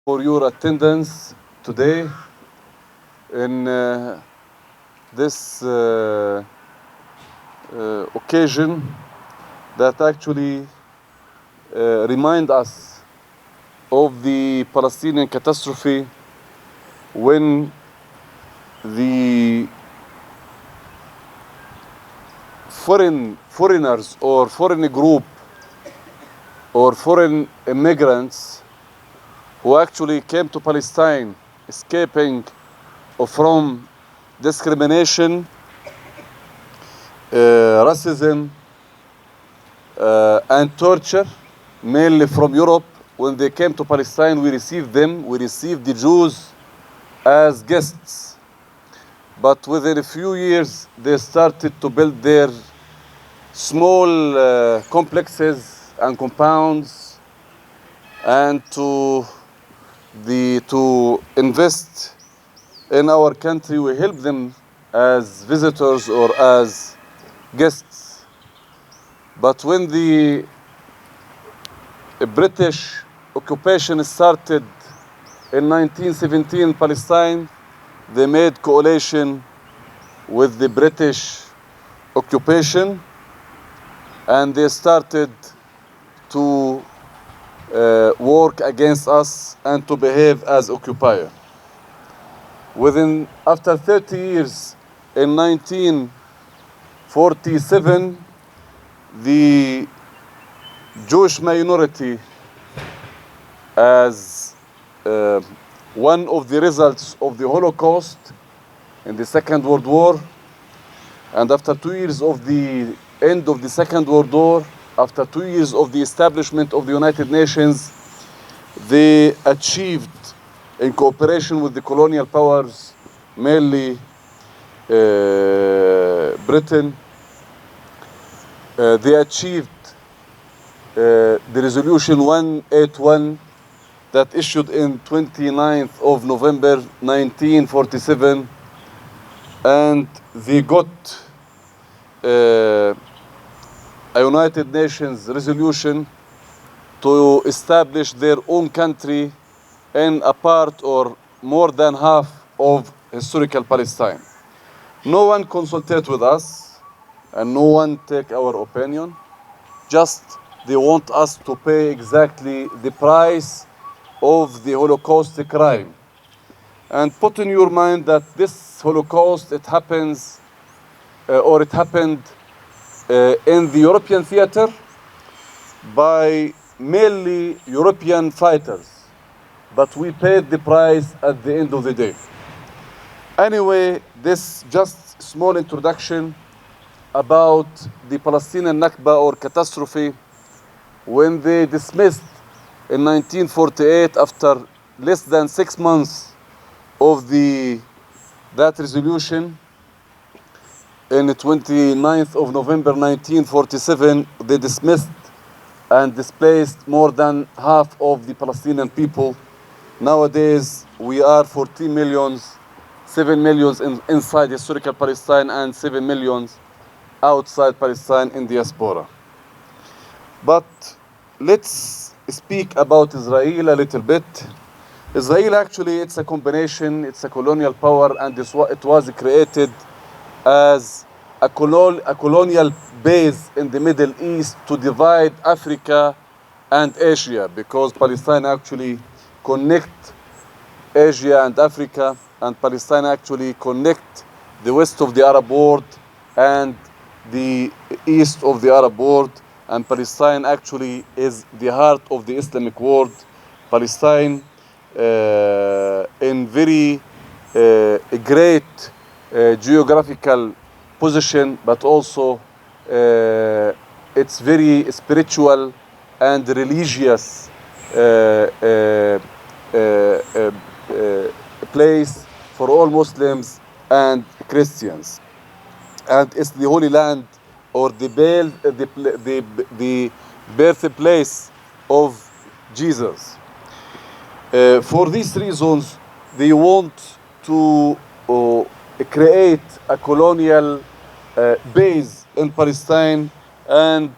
for your attendance today in this occasion that actually remind us of the Palestinian catastrophe when the foreigners or foreign group or foreign immigrants who actually came to Palestine escaping from discrimination, racism, and torture, mainly from Europe. When they came to Palestine, we received them. We received the Jews as guests. But within a few years, they started to build their small complexes and compounds and to invest in our country. We help them as visitors or as guests. But when the British occupation started in 1917 in Palestine, they made coalition with the British occupation and they started to work against us and to behave as occupier. After 30 years, in 1947, the Jewish minority, as one of the results of the Holocaust in the Second World War, and after 2 years of the end of the Second World War, after 2 years of the establishment of the United Nations, they achieved, in cooperation with the colonial powers, mainly Britain, they achieved the resolution 181 that issued in 29th of November 1947, and they got a United Nations resolution to establish their own country in a part or more than half of historical Palestine. No one consulted with us and no one take our opinion. Just they want us to pay exactly the price of the Holocaust crime. And put in your mind that this Holocaust, it happened in the European theater by mainly European fighters. But we paid the price at the end of the day. Anyway, this just small introduction about the Palestinian Nakba or catastrophe when they dismissed in 1948, after less than 6 months of that resolution. In the 29th of November 1947, they dismissed and displaced more than half of the Palestinian people. Nowadays, we are 14 millions, 7 millions inside historical Palestine and 7 millions outside Palestine in diaspora. But let's speak about Israel a little bit. Israel actually, it's a combination, it's a colonial power, and it was created as a colonial base in the Middle East to divide Africa and Asia, because Palestine actually connect Asia and Africa, and Palestine actually connect the west of the Arab world and the east of the Arab world, and Palestine actually is the heart of the Islamic world. Palestine in very great geographical position, but also it's very spiritual and religious place for all Muslims and Christians, and it's the Holy Land or the birthplace of Jesus. For these reasons, they want to create a colonial base in Palestine, and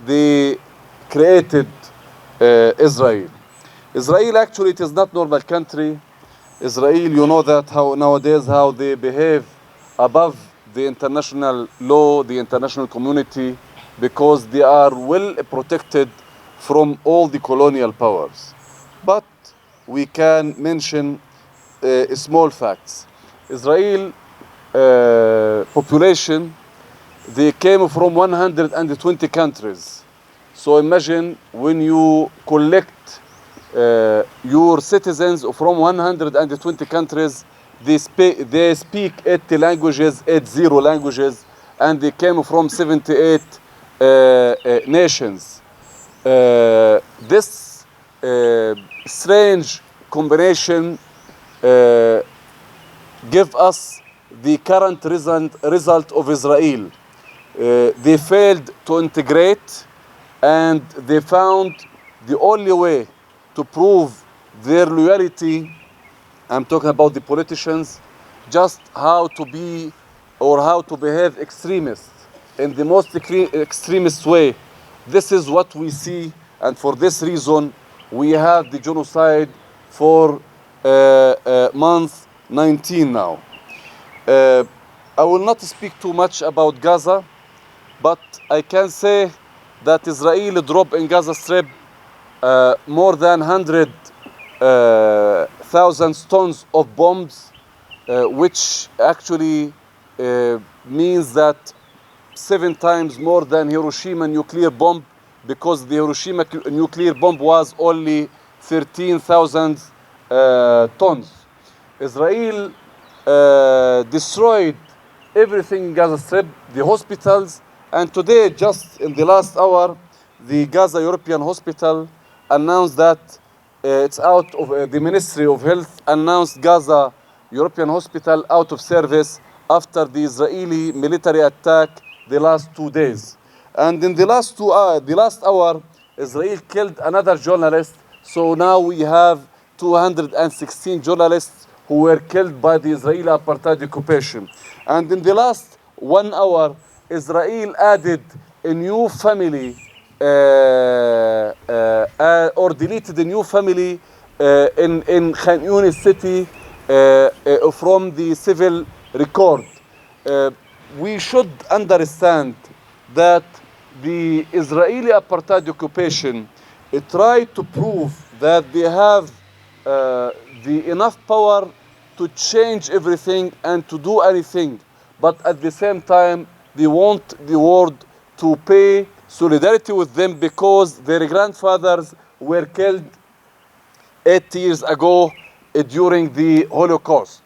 they created Israel. Israel actually it is not normal country. Israel, you know that how nowadays how they behave above the international law, the international community, because they are well protected from all the colonial powers. But we can mention small facts. Israel population, they came from 120 countries. So imagine when you collect your citizens from 120 countries, they speak 80 languages, 80 languages, and they came from 78 nations. This strange combination give us the current result of Israel. They failed to integrate, and they found the only way to prove their loyalty, I'm talking about the politicians, just how to be or how to behave extremists in the most extremist way. This is what we see, and for this reason we have the genocide for month 19 now. I will not speak too much about Gaza, but I can say that Israel dropped in Gaza Strip more than 100,000 tons of bombs, which actually means that 7 times more than Hiroshima nuclear bomb, because the Hiroshima nuclear bomb was only 13,000 tons. Israel destroyed everything in Gaza Strip, the hospitals, and today, just in the last hour, the Gaza European Hospital announced that it's out of the Ministry of Health announced Gaza European Hospital out of service after the Israeli military attack the last 2 days. And in the last hour, Israel killed another journalist. So now we have 216 journalists who were killed by the Israeli apartheid occupation. And in the last 1 hour, Israel added a new family or deleted a new family in Khan Yunis city from the civil record. We should understand that the Israeli apartheid occupation tried to prove that they have the enough power to change everything and to do anything, but at the same time they want the world to pay solidarity with them because their grandfathers were killed 8 years ago during the Holocaust.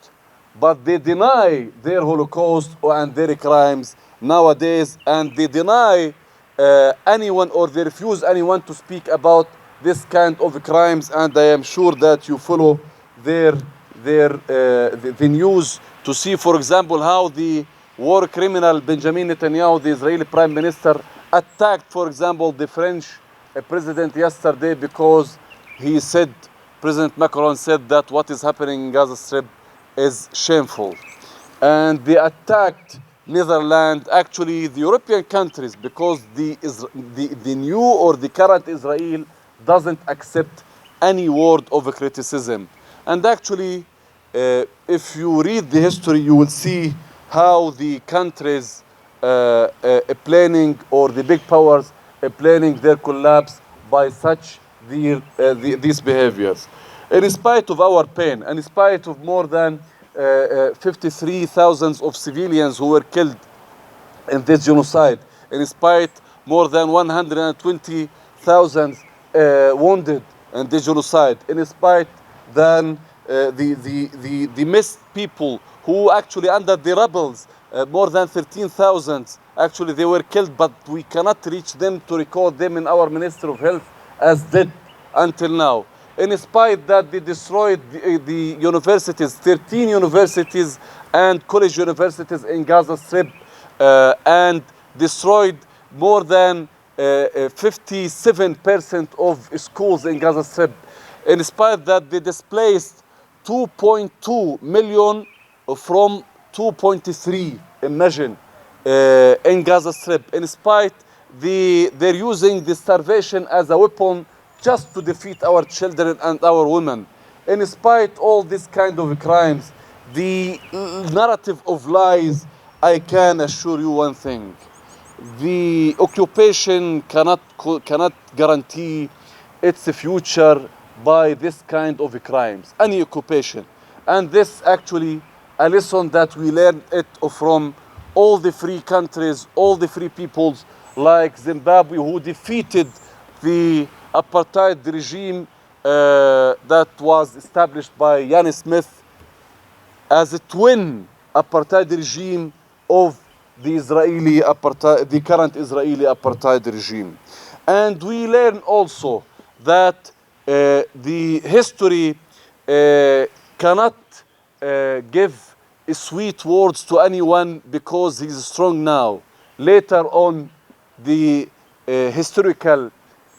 But they deny their Holocaust and their crimes nowadays, and they deny anyone, or they refuse anyone to speak about this kind of crimes. And I am sure that you follow the news to see, for example, how the war criminal Benjamin Netanyahu, the Israeli prime minister, attacked, for example, the French president yesterday because he said, President Macron said that what is happening in Gaza Strip is shameful. And they attacked Netherlands, actually the European countries, because the new or the current Israel doesn't accept any word of criticism. And actually, if you read the history, you will see how the countries planning, or the big powers planning their collapse by such these behaviors. In spite of our pain, and in spite of more than 53,000 of civilians who were killed in this genocide, in spite more than 120,000 wounded in this genocide, in spite then the missed people who actually under the rebels, more than 13,000, actually they were killed, but we cannot reach them to record them in our Ministry of Health as dead until now. In spite that they destroyed the universities, 13 universities and college universities in Gaza Strip, and destroyed more than 57% of schools in Gaza Strip. In spite that they displaced 2.2 million from 2.3, imagine, in Gaza Strip. In spite they're using the starvation as a weapon just to defeat our children and our women. In spite all this kind of crimes, the narrative of lies, I can assure you one thing. The occupation cannot guarantee its future by this kind of crimes, any occupation. And this actually a lesson that we learned it from all the free countries, all the free peoples like Zimbabwe, who defeated the apartheid regime that was established by Jan Smith as a twin apartheid regime of the the current Israeli apartheid regime. And we learn also that the history cannot give sweet words to anyone because he's strong now. Later on, the historical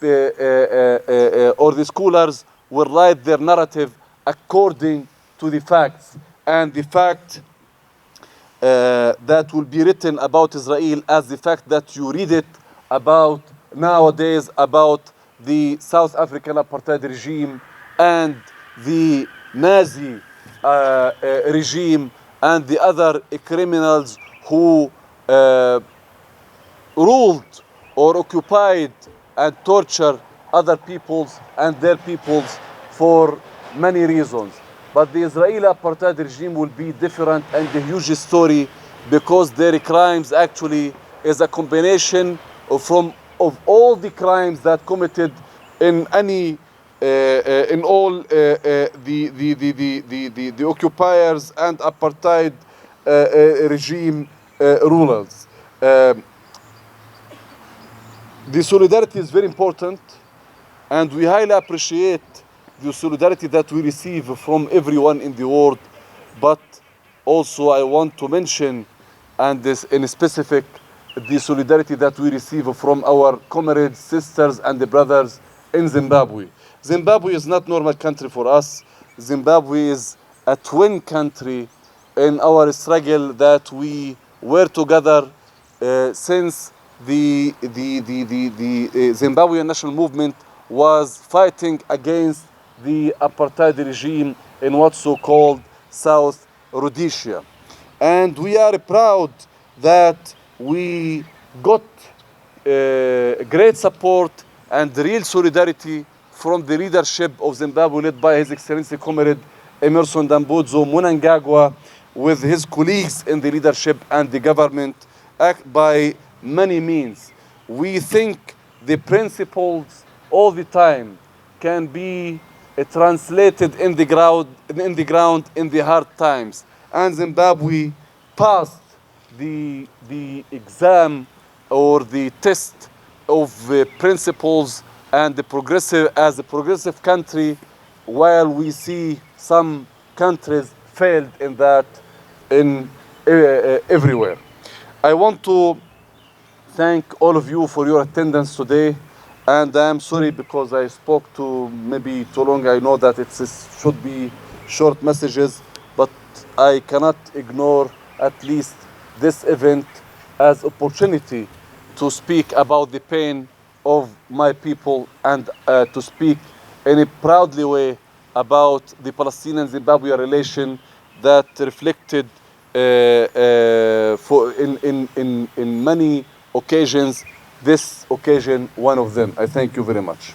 or the scholars will write their narrative according to the facts, and the fact that will be written about Israel as the fact that you read it about nowadays about the South African apartheid regime and the Nazi regime and the other criminals who ruled or occupied and tortured other peoples and their peoples for many reasons. But the Israeli apartheid regime will be different and a huge story because their crimes actually is a combination of all the crimes that committed in any in all the occupiers and apartheid regime rulers. The solidarity is very important, and we highly appreciate the solidarity that we receive from everyone in the world. But also I want to mention, and this in specific, the solidarity that we receive from our comrades, sisters and the brothers in Zimbabwe. Zimbabwe is not normal country for us. Zimbabwe is a twin country in our struggle that we were together since the Zimbabwean national movement was fighting against the apartheid regime in what's so-called South Rhodesia. And we are proud that we got great support and real solidarity from the leadership of Zimbabwe, led by His Excellency Comrade Emerson Dambudzo Mnangagwa, with his colleagues in the leadership and the government, act by many means. We think the principles all the time can be translated in the ground in the hard times. And Zimbabwe passed the exam or the test of principles and the as a progressive country, while we see some countries failed in that everywhere. I want to thank all of you for your attendance today, and I'm sorry because I spoke maybe too long. I know that it should be short messages, but I cannot ignore at least this event as opportunity to speak about the pain of my people and to speak in a proudly way about the Palestinian-Zimbabwe relation that reflected in many occasions, this occasion one of them. I thank you very much.